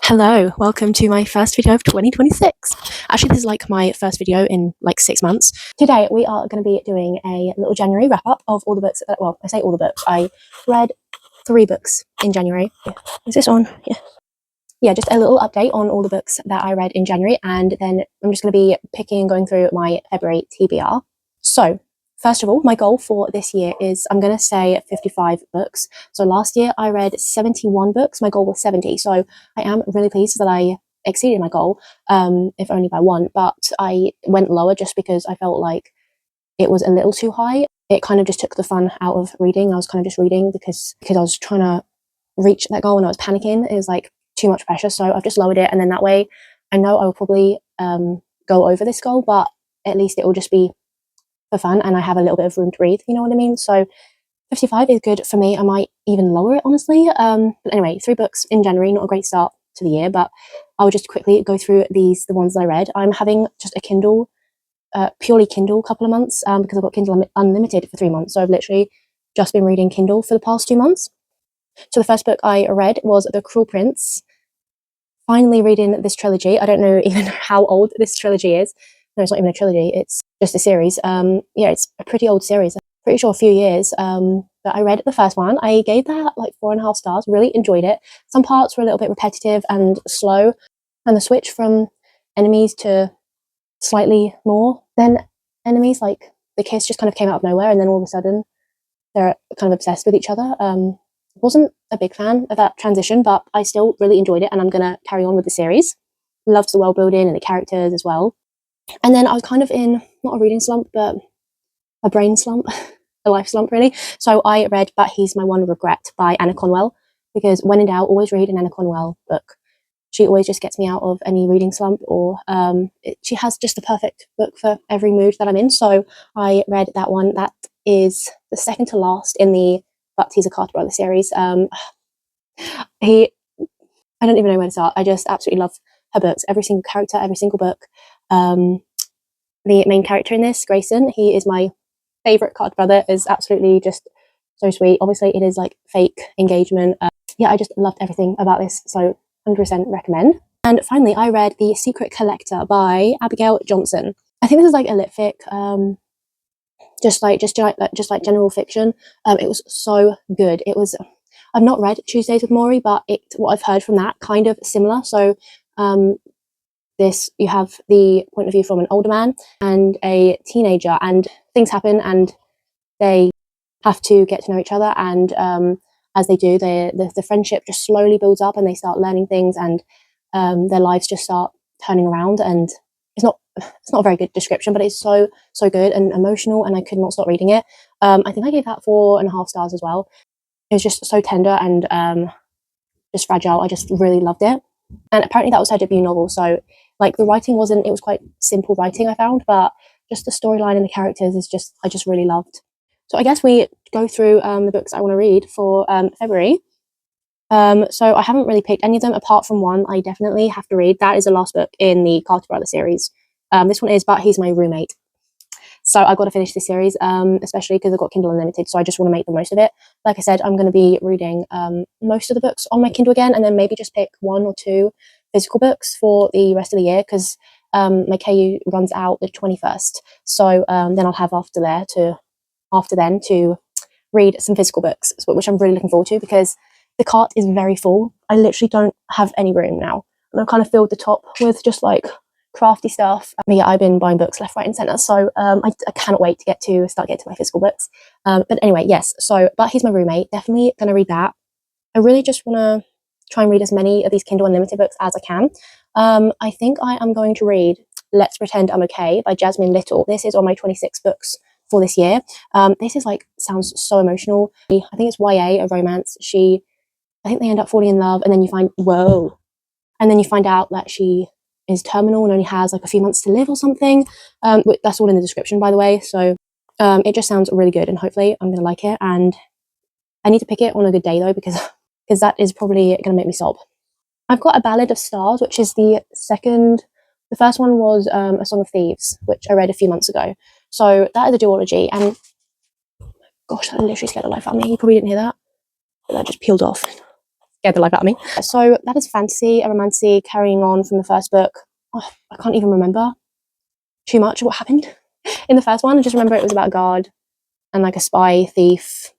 Hello, welcome to my first video of 2026. Actually, this is like my first video in like 6 months. Today, we are going to be doing a little January wrap-up of all the books that, well, I say all the books. I read 3 books in January. Is this on? Yeah, just a little update on all the books that I read in January, and then I'm just going to be picking and going through my February TBR. So, first of all, my goal for this year is, I'm going to say 55 books. So last year I read 71 books. My goal was 70. So I am really pleased that I exceeded my goal, if only by 1. But I went lower just because I felt like it was a little too high. It kind of just took the fun out of reading. I was kind of just reading because I was trying to reach that goal and I was panicking. It was like too much pressure. So I've just lowered it. And then that way I know I will probably go over this goal, but at least it will just be for fun and I have a little bit of room to breathe, you know what I mean? So 55 is good for me. I might even lower it, honestly. But anyway, 3 books in January, not a great start to the year, but I'll just quickly go through the ones that I read. I'm having just a Kindle, purely Kindle couple of months, because I've got Kindle Unlimited for 3 months. So I've literally just been reading Kindle for the past 2 months. So the first book I read was The Cruel Prince. Finally reading this trilogy. I don't know even how old this trilogy is. No, it's not even a trilogy, it's just a series. Yeah, it's a pretty old series. I'm pretty sure a few years. But I read the first one. I gave that like 4.5 stars, really enjoyed it. Some parts were a little bit repetitive and slow. And the switch from enemies to slightly more than enemies, like the kiss just kind of came out of nowhere and then all of a sudden they're kind of obsessed with each other. Wasn't a big fan of that transition, but I still really enjoyed it and I'm gonna carry on with the series. Loved the world building and the characters as well. And then I was kind of in, not a reading slump, but a brain slump, a life slump really. So I read But He's My One Regret by Anna Conwell, because when in doubt, always read an Anna Conwell book. She always just gets me out of any reading slump, or she has just the perfect book for every mood that I'm in. So I read that one. That is the second to last in the But He's a Carter Brother series. I don't even know where to start. I just absolutely love her books. Every single character, every single book. The main character in this, Grayson, he is my favourite Carter brother, is absolutely just so sweet. Obviously, it is like fake engagement. Yeah, I just loved everything about this, so 100% recommend. And finally, I read The Secret Collector by Abigail Johnson. I think this is like a lit fic, just like general fiction. It was so good. It was. I've not read Tuesdays with Morrie, but what I've heard from that kind of similar. So you have the point of view from an older man and a teenager, and things happen and they have to get to know each other, and as they do, the friendship just slowly builds up and they start learning things, and their lives just start turning around. And it's not a very good description, but it's so good and emotional, and I could not stop reading it. I think I gave that 4.5 stars as well. It was just so tender and just fragile. I just really loved it. And apparently that was her debut novel, so like the writing it was quite simple writing, I found, but just the storyline and the characters I just really loved. So I guess we go through the books I want to read for February. So I haven't really picked any of them apart from one I definitely have to read. That is the last book in the Carter Brother series. This one is But He's My Roommate. So I've got to finish this series, especially because I've got Kindle Unlimited, so I just want to make the most of it. Like I said, I'm going to be reading most of the books on my Kindle again, and then maybe just pick 1 or 2 physical books for the rest of the year, because my KU runs out the 21st. So then I'll have after then to read some physical books, which I'm really looking forward to, because the cart is very full. I literally don't have any room now, and I've kind of filled the top with just like crafty stuff. But yeah, I've been buying books left, right and centre, so I cannot wait to start getting to my physical books. But anyway, yes, so But He's My Roommate, definitely gonna read that. I really just want to try and read as many of these Kindle Unlimited books as I can. I think I am going to read Let's Pretend I'm Okay by Jasmine Little. This is on my 26 books for this year. This is sounds so emotional. I think it's YA, a romance. I think they end up falling in love, and then you find out that she is terminal and only has like a few months to live or something. That's all in the description, by the way. So it just sounds really good, and hopefully I'm gonna like it. And I need to pick it on a good day though, because that is probably gonna make me sob. I've got A Ballad of Stars, which is the second. The first one was A Song of Thieves, which I read a few months ago. So that is a duology, and gosh, that literally scared the life out of me. You probably didn't hear that, but that just peeled off. scared the life out of me. So that is fantasy, a romancy carrying on from the first book. Oh, I can't even remember too much of what happened in the first one. I just remember it was about a guard and like a spy thief,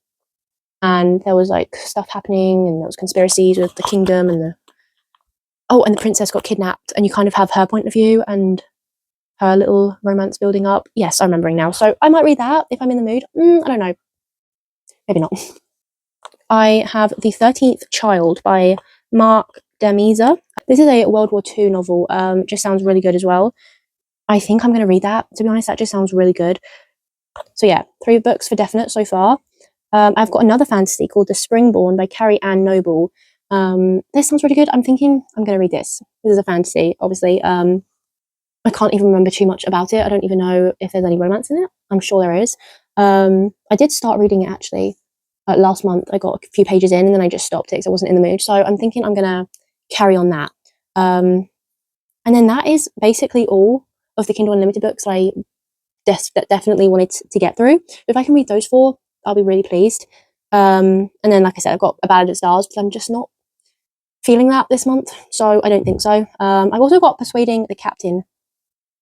and there was like stuff happening, and there was conspiracies with the kingdom, and the princess got kidnapped, and you kind of have her point of view and her little romance building up. Yes, I'm remembering now. So I might read that if I'm in the mood. I don't know. Maybe not. I have The 13th Child by 𝔪𝓚𝔫𝔱. This is a World War II novel. Just sounds really good as well. I think I'm going to read that. To be honest, that just sounds really good. So yeah, 3 books for definite so far. I've got another fantasy called The Springborn by Carrie Ann Noble. This sounds really good. I'm thinking I'm going to read this. This is a fantasy, obviously. I can't even remember too much about it. I don't even know if there's any romance in it. I'm sure there is. I did start reading it actually last month. I got a few pages in and then I just stopped it because I wasn't in the mood. So I'm thinking I'm going to carry on that. And then that is basically all of the Kindle Unlimited books I definitely wanted to get through. If I can read those 4, I'll be really pleased. And then, like I said, I've got A Ballad of Stars, but I'm just not feeling that this month, so I don't think so. I've also got Persuading the Captain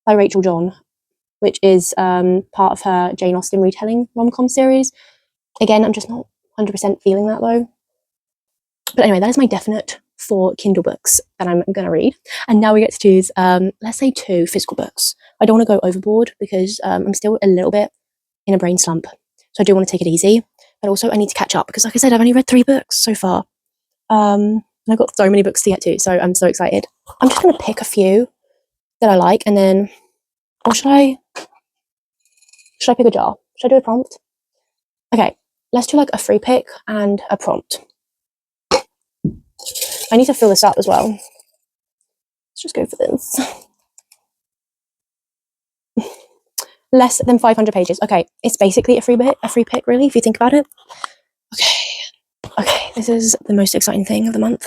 by Rachel John, which is part of her Jane Austen retelling rom-com series. Again, I'm just not 100% feeling that though. But anyway, that is my definite 4 Kindle books that I'm going to read. And now we get to choose, let's say 2 physical books. I don't want to go overboard because I'm still a little bit in a brain slump. So I do want to take it easy. But also I need to catch up because, like I said, I've only read 3 books so far. And I've got so many books to get to, so I'm so excited. I'm just going to pick a few that I like, and then, or should I pick a jar? Should I do a prompt? Okay, let's do like a free pick and a prompt. I need to fill this up as well. Let's just go for this. Less than 500 pages. Okay, it's basically a free pick, really, if you think about it. Okay, this is the most exciting thing of the month.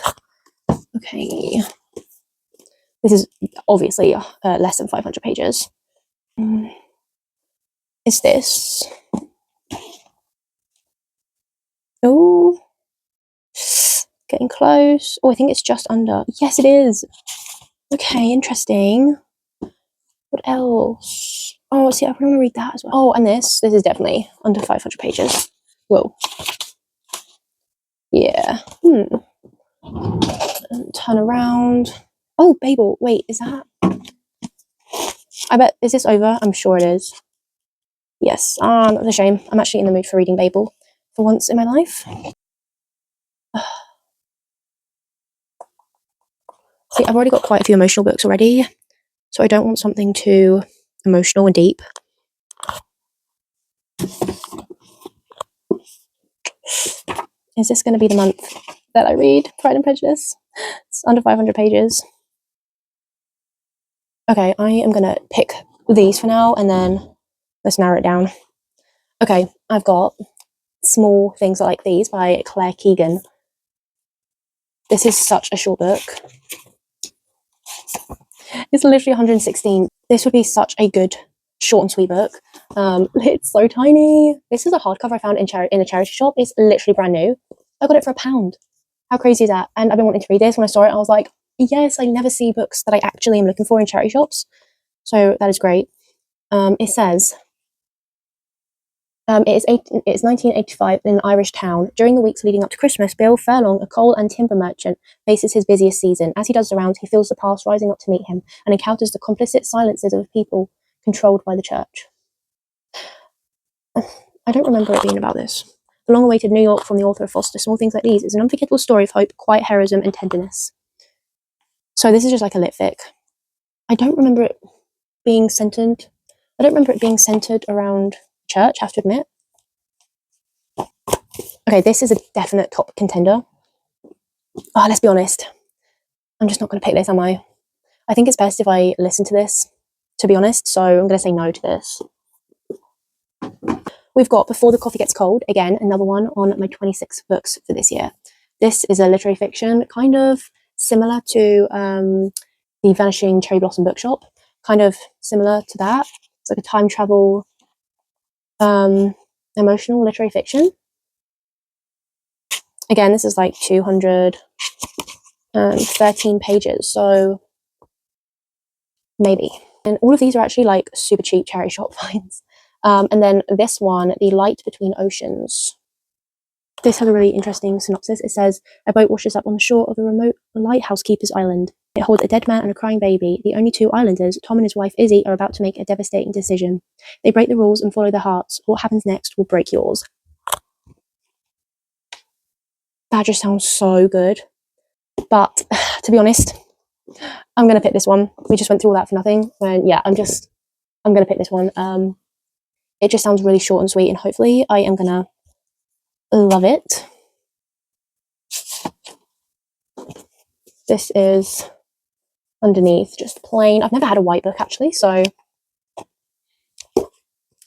Okay, this is obviously less than 500 pages. Is this? Oh, getting close. Oh, I think it's just under. Yes, it is. Okay, interesting. What else? Oh, see, I want to read that as well. Oh, and this is definitely under 500 pages. Whoa. Yeah. Turn around. Oh, Babel. Wait, is that? I bet, is this over? I'm sure it is. Yes. That's a shame. I'm actually in the mood for reading Babel for once in my life. See, I've already got quite a few emotional books already, so I don't want something too emotional and deep. Is this going to be the month that I read Pride and Prejudice? It's under 500 pages. Okay, I am going to pick these for now, and then let's narrow it down. Okay, I've got Small Things Like These by Claire Keegan. This is such a short book. It's literally 116. This would be such a good short and sweet book. It's so tiny. This is a hardcover I found in a charity shop. It's literally brand new. I got it for £1. How crazy is that? And I've been wanting to read this. When I saw it, I was like, yes, I never see books that I actually am looking for in charity shops. So that is great. It says, it's 1985 in an Irish town. During the weeks leading up to Christmas, Bill Furlong, a coal and timber merchant, faces his busiest season. As he does the rounds, he feels the past rising up to meet him and encounters the complicit silences of people controlled by the church. I don't remember it being about this. The long-awaited New York from the author of Foster, Small Things Like These, is an unforgettable story of hope, quiet heroism, and tenderness. So this is just like a lit fic. I don't remember it being centered. I don't remember it being centered around church, I have to admit. Okay, this is a definite top contender. Oh, let's be honest. I'm just not going to pick this, am I? I think it's best if I listen to this, to be honest. So I'm going to say no to this. We've got Before the Coffee Gets Cold, again, another one on my 26 books for this year. This is a literary fiction, kind of similar to The Vanishing Cherry Blossom Bookshop, kind of similar to that. It's like a time travel, emotional literary fiction. Again, this is like 200 and 13 pages, so maybe. And all of these are actually like super cheap charity shop finds. And then this one, The Light Between Oceans. This has a really interesting synopsis. It says, a boat washes up on the shore of a remote lighthouse keeper's island. It holds a dead man and a crying baby. The only two islanders, Tom and his wife Izzy, are about to make a devastating decision. They break the rules and follow their hearts. What happens next will break yours. That just sounds so good. But to be honest, I'm going to pick this one. We just went through all that for nothing. And yeah, I'm going to pick this one. It just sounds really short and sweet, and hopefully I am going to love it. This is underneath, just plain. I've never had a white book actually, so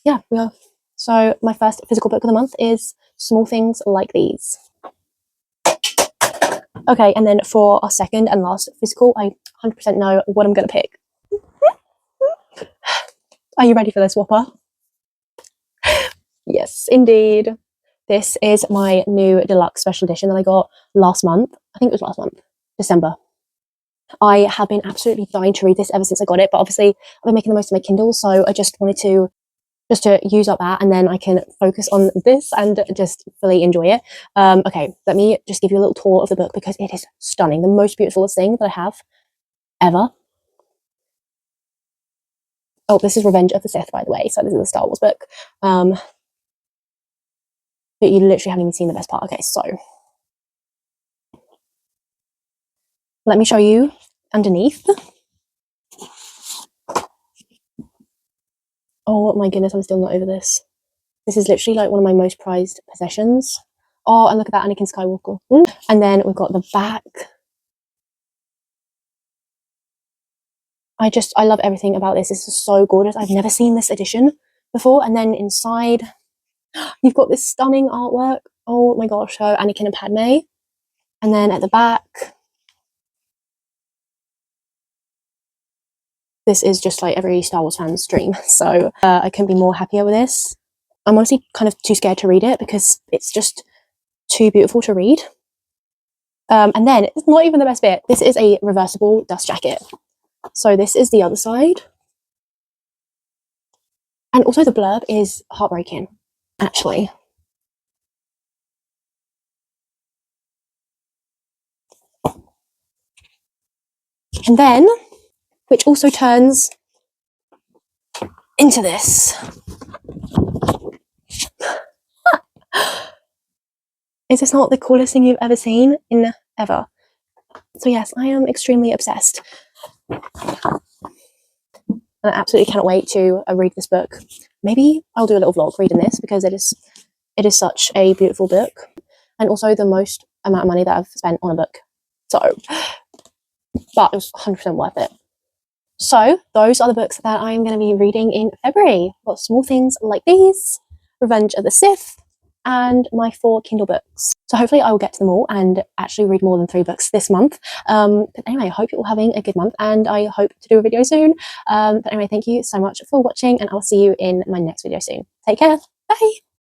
yeah, we are. So my first physical book of the month is Small Things Like These. Okay, and then for our second and last physical, I 100% know what I'm going to pick. Are you ready for this, Whopper? Yes, indeed. This is my new deluxe special edition that I got last month. I think it was last month, December. I have been absolutely dying to read this ever since I got it, but obviously I've been making the most of my Kindle, so I just wanted to use up that, and then I can focus on this and just fully enjoy it. Okay, let me just give you a little tour of the book because it is stunning. The most beautiful thing that I have ever. Oh, this is Revenge of the Sith, by the way, so this is a Star Wars book. But you literally haven't even seen the best part. Okay, so let me show you underneath. Oh my goodness, I'm still not over this. This is literally like one of my most prized possessions. Oh, and look at that, Anakin Skywalker. And then we've got the back. I love everything about this. This is so gorgeous. I've never seen this edition before. And then inside, you've got this stunning artwork. Oh my gosh, so Anakin and Padme. And then at the back, this is just like every Star Wars fan's dream. So I couldn't be more happier with this. I'm honestly kind of too scared to read it because it's just too beautiful to read. And then it's not even the best bit. This is a reversible dust jacket. So this is the other side. And also the blurb is heartbreaking, actually. And then, which also turns into this. Is this not the coolest thing you've ever seen in ever? So yes, I am extremely obsessed. And I absolutely cannot wait to read this book. Maybe I'll do a little vlog reading this because it is such a beautiful book, and also the most amount of money that I've spent on a book. So, but it was 100% worth it. So those are the books that I'm going to be reading in February. I've got Small Things Like These, Revenge of the Sith, and my 4 Kindle books. So hopefully I will get to them all and actually read more than 3 books this month. But anyway, I hope you're all having a good month, and I hope to do a video soon. But anyway, thank you so much for watching, and I'll see you in my next video soon. Take care. Bye.